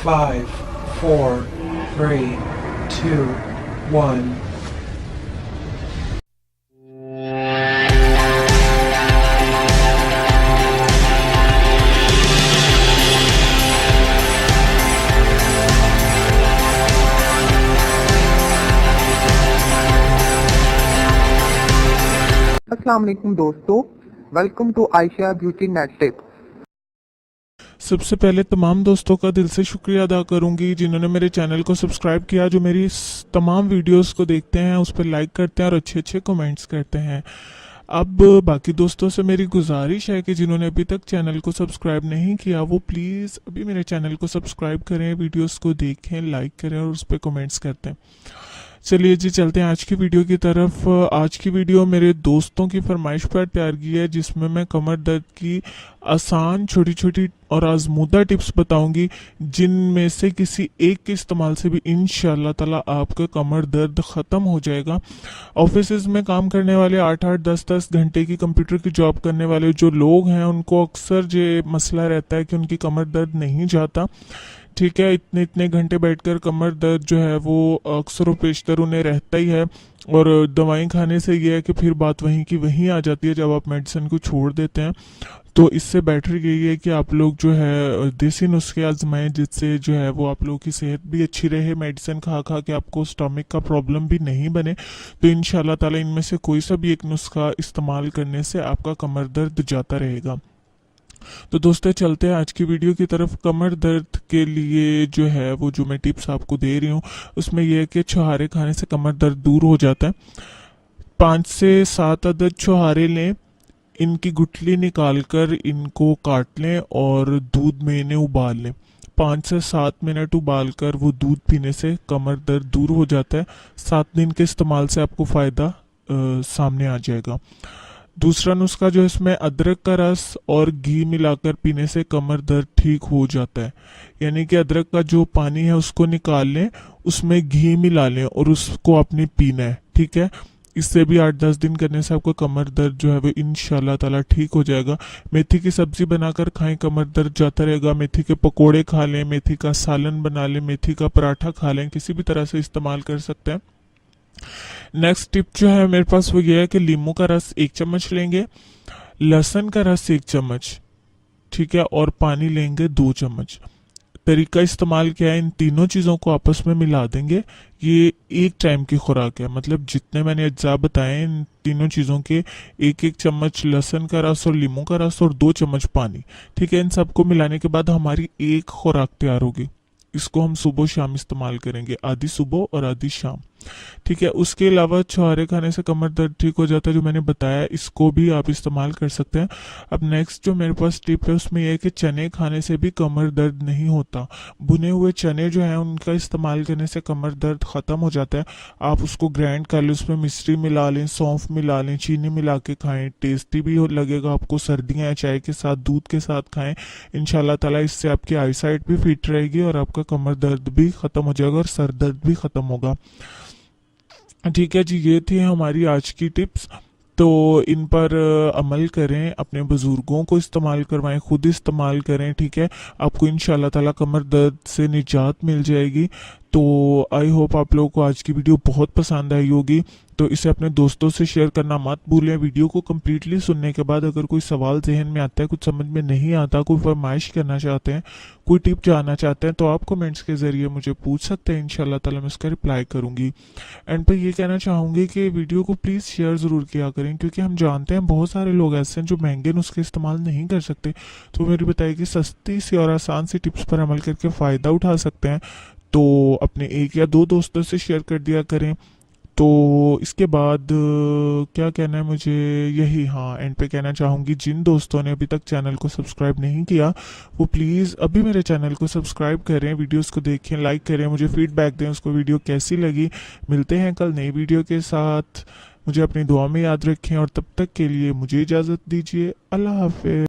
5, 4, 3, 2, 1. अस्सलाम वालेकुम दोस्तों, welcome to Ayesha beauty net tip. सबसे पहले तमाम दोस्तों का दिल से शुक्रिया अदा करूंगी जिन्होंने मेरे चैनल को सब्सक्राइब किया, जो मेरी तमाम वीडियोस को देखते हैं, उस पर लाइक करते हैं और अच्छे अच्छे कमेंट्स करते हैं। अब बाकी दोस्तों से मेरी गुजारिश है कि जिन्होंने अभी तक चैनल को सब्सक्राइब नहीं किया वो प्लीज़ अभी मेरे चैनल को सब्सक्राइब करें, वीडियोस को देखें, लाइक करें और उस पर कमेंट्स करते हैं। चलिए जी, चलते हैं आज की वीडियो की तरफ। आज की वीडियो मेरे दोस्तों की फरमाइश पर तैयार की है, जिसमें मैं कमर दर्द की आसान छोटी छोटी और आजमूदा टिप्स बताऊंगी, जिनमें से किसी एक के इस्तेमाल से भी इंशाल्लाह ताला आपका कमर दर्द ख़त्म हो जाएगा। ऑफिस में काम करने वाले 8-8 10-10 घंटे की कंप्यूटर की जॉब करने वाले जो लोग हैं, उनको अक्सर ये मसला रहता है कि उनकी कमर दर्द नहीं जाता। ठीक है, इतने इतने घंटे बैठकर कमर दर्द जो है वो अक्सर व पेशतर उन्हें रहता ही है, और दवाएं खाने से ये है कि फिर बात वहीं की वहीं आ जाती है जब आप मेडिसिन को छोड़ देते हैं। तो इससे बेटर यही है कि आप लोग जो है देसी नुस्खे आजमाएं, जिससे जो है वो आप लोगों की सेहत भी अच्छी रहे, मेडिसिन खा खा के आपको स्टमक का प्रॉब्लम भी नहीं बने। तो इंशाल्लाह ताला इनमें से कोई सा भी एक नुस्खा इस्तेमाल करने से आपका कमर दर्द जाता रहेगा। तो दोस्तों चलते हैं आज की वीडियो की तरफ। कमर दर्द के लिए जो है वो जो मैं टिप्स आपको दे रही हूँ उसमें यह है कि छुहारे खाने से कमर दर्द दूर हो जाता है। 5 से 7 अदद छुहारे लें, इनकी गुठली निकालकर इनको काट लें और दूध में इन्हें उबाल लें। 5 से 7 मिनट उबालकर वो दूध पीने से कमर दर्द दूर हो जाता है। 7 दिन के इस्तेमाल से आपको फ़ायदा सामने आ जाएगा। दूसरा नुस्खा जो इसमें अदरक का रस और घी मिलाकर पीने से कमर दर्द ठीक हो जाता है। यानी कि अदरक का जो पानी है उसको निकाल लें, उसमें घी मिला लें और उसको आपने पीना है। ठीक है, इससे भी 8-10 दिन करने से आपका कमर दर्द जो है वो इंशाल्लाह ताला ठीक हो जाएगा। मेथी की सब्जी बनाकर खाएं, कमर दर्द जाता रहेगा। मेथी के पकोड़े खा लें, मेथी का सालन बना लें, मेथी का पराठा खा लें, किसी भी तरह से इस्तेमाल कर सकते हैं। नेक्स्ट टिप जो है मेरे पास वो ये है कि लींबू का रस 1 चम्मच लेंगे, लहसुन का रस 1 चम्मच, ठीक है, और पानी लेंगे 2 चम्मच। तरीका इस्तेमाल क्या है, इन तीनों चीज़ों को आपस में मिला देंगे। ये एक टाइम की खुराक है, मतलब जितने मैंने अज्जा बताए इन तीनों चीज़ों के 1-1 चम्मच लहसुन का रस और लींबू का रस और 2 चम्मच पानी। ठीक है, इन सबको मिलाने के बाद हमारी एक खुराक तैयार होगी। इसको हम सुबह शाम इस्तेमाल करेंगे, आधी सुबह और आधी शाम। ठीक है, उसके अलावा छुहारे खाने से कमर दर्द ठीक हो जाता है, जो मैंने बताया, इसको भी आप इस्तेमाल कर सकते हैं। अब नेक्स्ट जो मेरे पास टिप है उसमें यह है कि चने खाने से भी कमर दर्द नहीं होता। भुने हुए चने जो हैं उनका इस्तेमाल करने से कमर दर्द ख़त्म हो जाता है। आप उसको ग्राइंड कर लें, उसमें मिश्री मिला लें, सौंफ मिला लें, चीनी मिला के खाएं, टेस्टी भी लगेगा आपको। सर्दियाँ हैं, चाय के साथ, दूध के साथ खाएं। इंशाल्लाह ताला इससे आपकी आई साइट भी फिट रहेगी और आपका कमर दर्द भी ख़त्म हो जाएगा और सर दर्द भी ख़त्म होगा। ठीक है जी, ये थी हमारी आज की टिप्स। तो इन पर अमल करें, अपने बुजुर्गों को इस्तेमाल करवाएं, खुद इस्तेमाल करें। ठीक है, आपको इंशाल्लाह ताला कमर दर्द से निजात मिल जाएगी। तो आई होप आप लोगों को आज की वीडियो बहुत पसंद आई होगी। तो इसे अपने दोस्तों से शेयर करना मत भूलें। वीडियो को कम्प्लीटली सुनने के बाद अगर कोई सवाल जहन में आता है, कुछ समझ में नहीं आता, कोई फरमाइश करना चाहते हैं, कोई टिप जानना चाहते हैं, तो आप कमेंट्स के ज़रिए मुझे पूछ सकते हैं। इंशाल्लाह ताला मैं उसका रिप्लाई करूँगी। एंड पर ये कहना चाहूँगी कि वीडियो को प्लीज़ शेयर ज़रूर किया करें, क्योंकि हम जानते हैं बहुत सारे लोग ऐसे हैं जो महंगे नुस्खे इस्तेमाल नहीं कर सकते। तो मेरी बताई कि सस्ती सी और आसान सी टिप्स पर अमल करके फ़ायदा उठा सकते हैं। तो अपने 1 या 2 दोस्तों से शेयर कर दिया करें। तो इसके बाद क्या कहना है मुझे, यही, हाँ, एंड पे कहना चाहूँगी जिन दोस्तों ने अभी तक चैनल को सब्सक्राइब नहीं किया वो प्लीज़ अभी मेरे चैनल को सब्सक्राइब करें, वीडियोस को देखें, लाइक करें, मुझे फीडबैक दें उसको वीडियो कैसी लगी। मिलते हैं कल नई वीडियो के साथ। मुझे अपनी दुआ में याद रखें और तब तक के लिए मुझे इजाज़त दीजिए। अल्लाह हाफिज़।